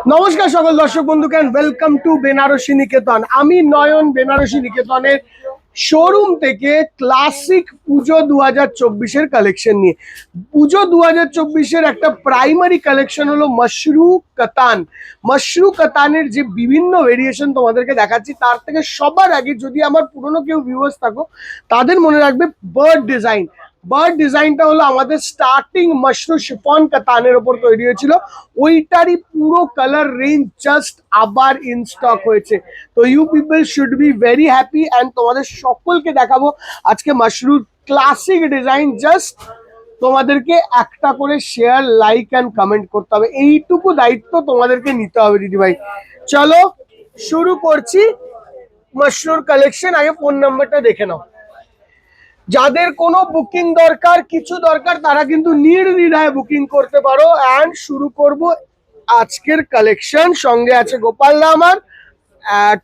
নমস্কার সকল দর্শক বন্ধুকে, ওয়েলকাম টু বেনারসি নিকেতন। আমি নয়ন, বেনারসি নিকেতনের শোরুম থেকে ক্লাসিক পুজো 2024-এর কালেকশন নিয়ে। পুজো 2024-এর একটা প্রাইমারি কালেকশন হলো মাশরু কাতান। মাশরু কাতানের যে বিভিন্ন ভেরিয়েশন তোমাদেরকে দেখাচ্ছি, তার থেকে সবার আগে যদি আমার পুরনো কেউ ভিউয়ার্স থাকো তাদের মনে রাখবে বার্ড ডিজাইন। বার্ড ডিজাইনটা হলো আমাদের স্টার্টিং মাশরু শিফন কাতানের ওপর তৈরি হয়েছিল, ওইটারই পুরো কালার রেঞ্জ জাস্ট আবার ইন স্টক হয়েছে। তো you people should be very happy and তোমাদের সকলকে দেখাবো আজকে মাশরুর ক্লাসিক ডিজাইন। জাস্ট তোমাদেরকে একটা করে শেয়ার, লাইক অ্যান্ড কমেন্ট করতে হবে, এইটুকু দায়িত্ব তোমাদেরকে নিতে হবে দিদিভাই। চলো শুরু করছি মাশরুর কালেকশন। আগে ফোন নাম্বারটা দেখে নাও। যাদের কোনো বুকিং দরকার, কিছু দরকার, তারা কিন্তু নির্দ্বিধায় বুকিং করতে পারো। অ্যান্ড শুরু করব আজকের কালেকশন। সঙ্গে আছে গোপাল দা আমার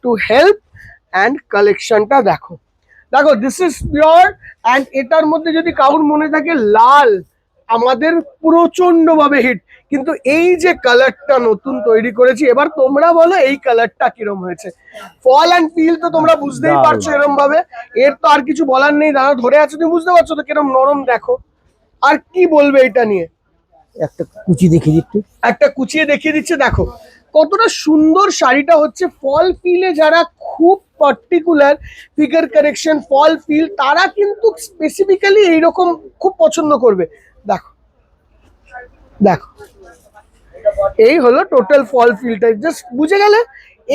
টু হেল্প। অ্যান্ড কালেকশনটা দেখো, দেখো দিস ইজ পিওর। অ্যান্ড এটার মধ্যে যদি কারোর মনে থাকে লাল আমাদের প্রচন্ড ভাবে হিট, কিন্তু এই যে কালারটা নতুন তৈরি করেছি, এবার তোমরা বলো এই কালারটা কিরম হয়েছে। ফল অ্যান্ড ফিল তো তোমরা বুঝতেই পারছো এরম ভাবে, এর তো আর কিছু বলার নেই। দাদা ধরে আছো, তুমি বুঝতে পারছো তো কিরম নরম। দেখো আর কি বলবে এটা নিয়ে। একটা কুচি দেখিয়ে দিচ্ছি, একটা কুচিয়ে দেখিয়ে দিচ্ছে, দেখো কতটা সুন্দর শাড়িটা হচ্ছে। ফল ফিলে যারা খুব particular figure correction, fall feel, তারা কিন্তু স্পেসিফিক্যালি এইরকম খুব পছন্দ করবে। দেখো দেখো, এই হলো টোটাল ফল ফিল্টার। জাস্ট বুঝে গেলে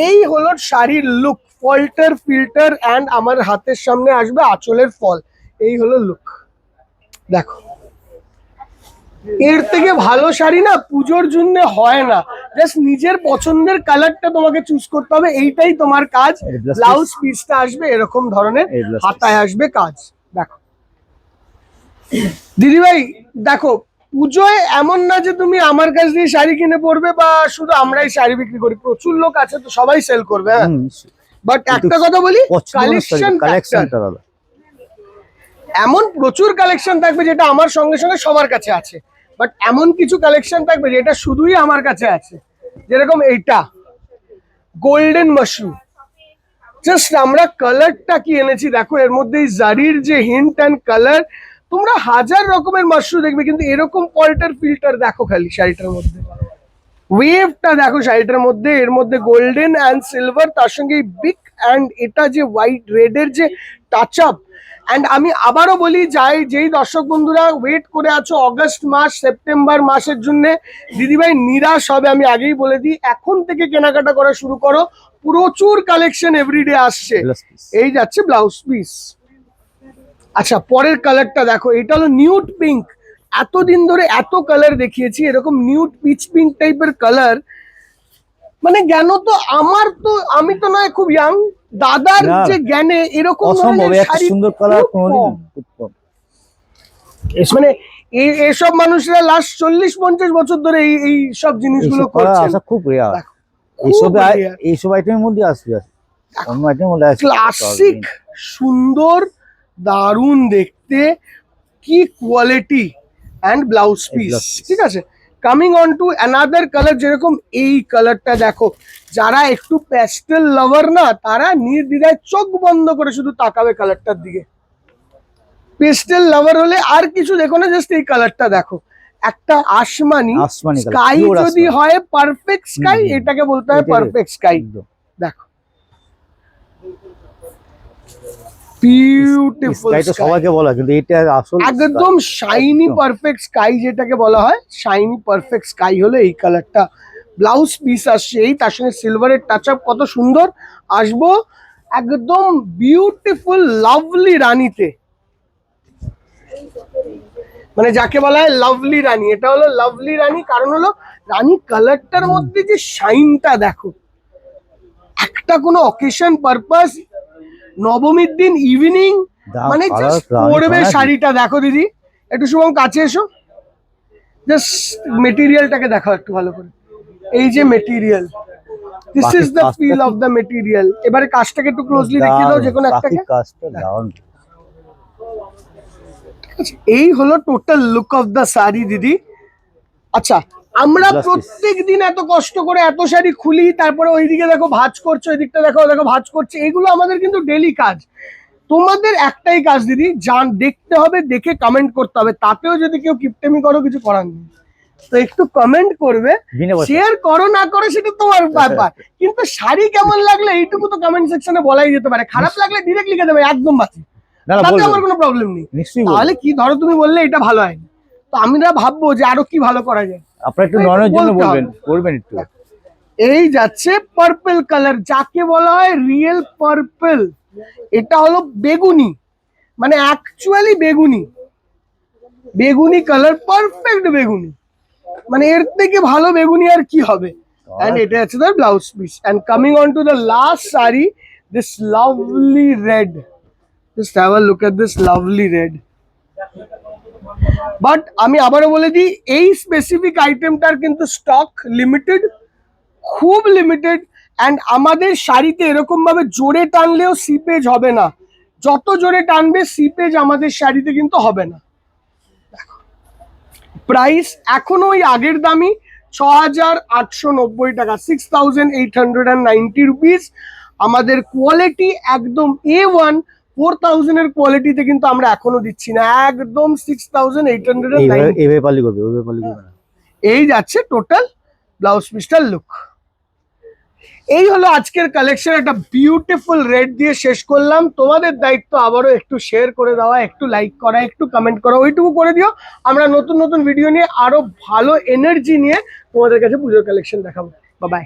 এই হলো শাড়ির লুক, ফল্টার ফিল্টার। অ্যান্ড আমার হাতের সামনে আসবে আঁচলের ফল, এই হলো লুক। দেখো এর থেকে ভালো শাড়ি না পুজোর জন্য হয় না। জাস্ট নিজের পছন্দের কালারটা তোমাকে চুজ করতে হবে, এইটাই তোমার কাজ। ব্লাউজ পিসটা আসবে এরকম ধরনের, হাতায় আসবে কাজ। দেখো দিদিভাই, দেখো পুজোয় এমন না যে তুমি আমার কাছ দিয়ে শাড়ি কিনে পড়বে বা শুধু আমরাই শাড়ি বিক্রি করি, প্রচুর লোক আছে তো সবাই সেল করবে। হ্যাঁ, বাট একটা কথা বলি, কালেকশনটা এমন প্রচুর কালেকশন থাকবে যেটা আমার সঙ্গে সঙ্গে সবার কাছে আছে, বাট এমন কিছু কালেকশন থাকবে যেটা শুধুই আমার কাছে আছে। যেরকম এইটা গোল্ডেন মাশরুম, জাস্ট আমরা কালারটা কি এনেছি দেখো। এর মধ্যে জারির যে হিন্ট অ্যান্ড কালার, তোমরা হাজার রকমের মাশরুম দেখবে, কিন্তু এরকম পল্টার ফিল্টার দেখো খালি শাড়িটার মধ্যে। ওয়েভটা দেখো শাড়িটার মধ্যে, এর মধ্যে গোল্ডেন অ্যান্ড সিলভার, তার সঙ্গে বিগ অ্যান্ড এটা যে হোয়াইট রেডের যে টাচ আপ। অ্যান্ড আমি আবারও বলি, যেই দর্শক বন্ধুরা ওয়েট করে আছো অগস্ট মাস সেপ্টেম্বর মাসের জন্য, দিদিভাই নিরাশ হবে। আমি আগেই বলে দিই, এখন থেকে কেনাকাটা করা শুরু করো, প্রচুর কালেকশন এভরিডে আসছে। এই যাচ্ছে ব্লাউজ পিস। আচ্ছা পরের কালারটা দেখো, এটা হলো নিউড পিঙ্ক। এতদিন ধরে এত কালার দেখিয়েছি, এরকম নিউড পিচ পিঙ্ক টাইপের কালার মানে জ্ঞান তো আমার তো, আমি তো নয় খুব ইয়াং, দাদার যে জ্ঞানে এরকম সুন্দর কালার মানে এইসব মানুষরা লাস্ট 40-50 বছর ধরে এই সব জিনিসগুলো করছে। খুব রেয়ার এইসব আইটেমের মধ্যে আসবে, অন্য আইটেমের মধ্যে ক্লাসিক সুন্দর দারুণ দেখতে, কি কোয়ালিটি অ্যান্ড ব্লাউজ পিস। ঠিক আছে, coming on to another colour. যেরকম এই কালারটা দেখো, যারা একটু প্যাস্টেল লাভার না, তারা নির্দ্বিধায় চোখ বন্ধ করে শুধু তাকাবে কালারটার দিকে। পেস্টেল লাভার হলে আর কিছু দেখো না, জাস্ট এই কালারটা দেখো। একটা আসমানি স্কাই যদি হয় পারফেক্ট স্কাই, এটাকে বলতে হয় পারফেক্ট স্কাই। দেখো বিউটিফুল, সবাইকে বলা, কিন্তু এটা আসল একদম শাইনি পারফেক্ট স্কাই, যেটাকে বলা হয় শাইনি পারফেক্ট স্কাই হলো এই কালারটা। ব্লাউজ পিস আসছে এই, তার সঙ্গে সিলভারের টাচ আপ, কত সুন্দর। আসবো একদম বিউটিফুল লাভলি রানীতে, মানে যাকে বলা হয় লাভলি রানী। এটা হলো লাভলি রানী, কারণ হলো রানী কালারটার মধ্যে যে শাইনটা দেখো। একটা কোনো অকেশন পারপাস, নবমীর দিন ইভিনিং, মানে জাস্ট পরবে শাড়িটা। দেখো দিদি একটু শুভম কাছে এসো, জাস্ট মেটেরিয়ালটাকে দেখো একটু ভালো করে। এই যে material, this is the feel of the material. এবারে কাজটাকে একটু ক্লোজলি দেখিয়ে দাও যে কোনো একটাকে। এই হলো total look of the sari দিদি। আচ্ছা আমরা Glass piece। প্রত্যেক দিন এত কষ্ট করে এত শাড়ি খুলি, তারপরে ওইদিকে দেখো ভাঁজ করছে, ওই দিকটা দেখো দেখো ভাঁজ করছে, এগুলো আমাদের কিন্তু ডেলি কাজ। তোমাদের একটাই কাজ দিদি, জান দেখতে হবে, দেখে কমেন্ট করতে হবে, তাতেও যদি কেউ কিপটেমি করো কিছু করার নেই। তো একটু কমেন্ট করবে, বিনা পয়সা। শেয়ার করো না করো সেটা তোমার ব্যাপার, কিন্তু শাড়ি কেমন লাগলে এইটুকু তো কমেন্ট সেকশনে বলাই যেতে পারে। খারাপ লাগলে ডিরেক্ট লিখে দেবে একদম বাকি, না না তাতে বলবেন, আমার কোনো প্রবলেম নেই। নিশ্চয়ই বলবেন। তাহলে কি, ধরো তুমি বললে এটা ভালো হয়নি, তো আমরা ভাববো যে আরো কি ভালো করা যায়। আপনারা একটু তাই তো নয়নের জন্য বলতে বলবেন, হবে। করবেন একটু। এই যাচ্ছে পার্পল কালার, যাকে বলা হয় রিয়েল পার্পল। এটা হলো বেগুনি, মানে অ্যাকচুয়ালি বেগুনি, বেগুনি কালার, পারফেক্ট বেগুনি, মানে এর থেকে ভালো বেগুনি আর কি হবে। And এটা আছে তার blouse piece. And coming on to the last saree, this lovely red. Just have a look at this lovely red. But আমি আবারও বলে দিই, এই স্পেসিফিক আইটেমটার কিন্তু স্টক লিমিটেড, খুব লিমিটেড। অ্যান্ড আমাদের শাড়িতে এরকম ভাবে জোরে টানলেও সিপেজ হবে না, যত জোরে টানবে সিপেজ আমাদের শাড়িতে কিন্তু হবে না। প্রাইস এখনো ওই আগের দামই, 6,890 টাকা, 6,890 রুপিস। আমাদের কোয়ালিটি একদম A1, 4,000 এর কোয়ালিটিতে কিন্তু আমরা এখনো দিচ্ছি না, একদম 6,890। এইভাবে পালি করবে, ওইভাবে পালি করবে না। এই যাচ্ছে টোটাল ব্লাউজ পিসটার লুক। এই হলো আজকের কালেকশন, একটা বিউটিফুল রেড দিয়ে শেষ করলাম। তোমাদের দায়িত্ব আবারও একটু শেয়ার করে দেওয়া, একটু লাইক করা, একটু কমেন্ট করা, ওইটুকু করে দিও। আমরা নতুন নতুন ভিডিও নিয়ে আরো ভালো এনার্জি নিয়ে তোমাদের কাছে পুজোর কালেকশন দেখাবো। Bye bye.